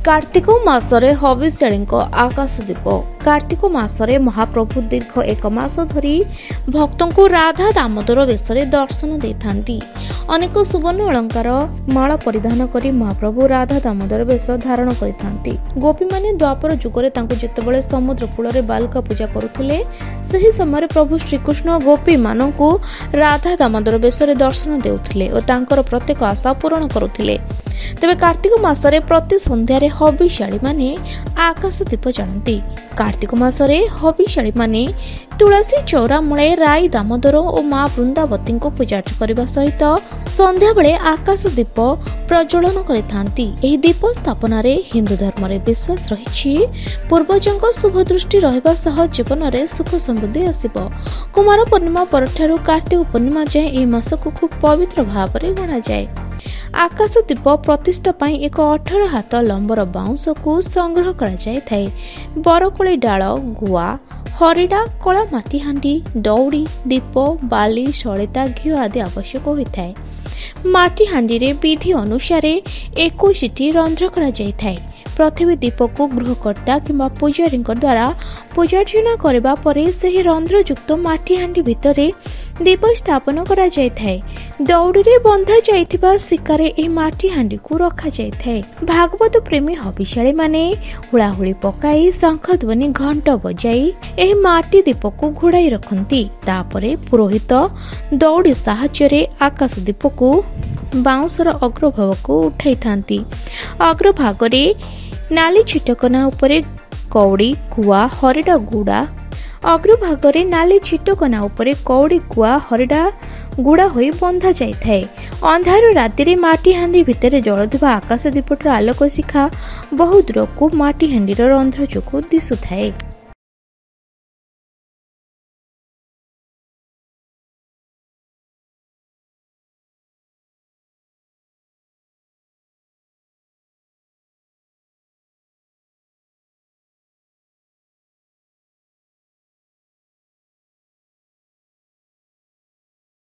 कार्तिक मासरे हविष्याळी आकाश दीप। कार्तिक मासरे महाप्रभु दीर्घ एक मास धरी भक्तों को राधा दामोदर वेश दर्शन देथांती। अनेक सुवर्ण अलंकार माला परिधान करी महाप्रभु राधा दामोदर वेश धारण करिथांती। गोपी माने द्वापर जुगरे तांको जेतेबेले समुद्र कूल बालुका पूजा करुथिले सही समय प्रभु श्रीकृष्ण गोपी मानकु राधा दामोदर वेश दर्शन देउथिले और तांकर प्रत्येक आशा पूर्ण करुथिले। तेबे कार्तिक मासरे प्रति संध्यारे हविष्याळी माने आकाश दीप जाळंती। कार्तिक मासरे हविष्याळी माने तुलसी चौरा मूले राई दामोदर और मां वृंदावती को पूजा करने सहित संध्या बेले आकाश दीप प्रज्वलन करिथांती। एही दीप स्थापना रे हिंदू धर्म रे विश्वास रहिछि पूर्वजंक शुभ दृष्टि रहबा सह जीवन रे सुख समृद्धि आसिबो। कुमार पूर्णिमा परठारु कार्तिक पूर्णिमा जाय एही मास को खूब पवित्र भाव रे गणा जाय। आकाश दीप प्रतिष्ठा पाई एक 18 हाथ लंबर बाउंस को संग्रह करा जाय थाए। बरकोली डाल, गुआ, हरिडा, कला माटी हांडी, दौड़ी, दीप, बाली, सलिता, घी आदि आवश्यक होता है। माटी हांडी रे विधि अनुसार 21टी रंध्र करा जाय थाए। प्रथम दीप को गृहकर्ता किंबा पूजारी द्वारा पूजार्चना करबा परे सही रंध्र युक्त माटी हांडी भितरे दीप स्थापन करा जाय थाए। दौड़ी रे बंधा जाइथिबा शिकारे ए माटी हांडी को रखा जाय थाए। भागवत प्रेमी हविष्याळी माने हुळाहुळी पकाई शंख ध्वनि घंट बजाई एही माटी दीप को घोड़ाई रखंती। तापरे पुरोहित दौड़ी साहाय्य रे आकाश दीप को बाउंसर अग्रभाग को उठाई थांती। अग्रभाग रे नाली छिटकना उपरे कौड़ी, गुआ, हरिडा गुड़ा, अग्रभागरे नाली छिटकना उपरे कौड़ी, गुआ, हरिडा गुड़ा होई बंधा जाय थाए। अंधार राति रे माटी हांडी भितरे जळुथबा आकाश दीपटर आलोक शिखा बहु दूर को माटी हांडीर रंध्र जोगु दिसु थाए।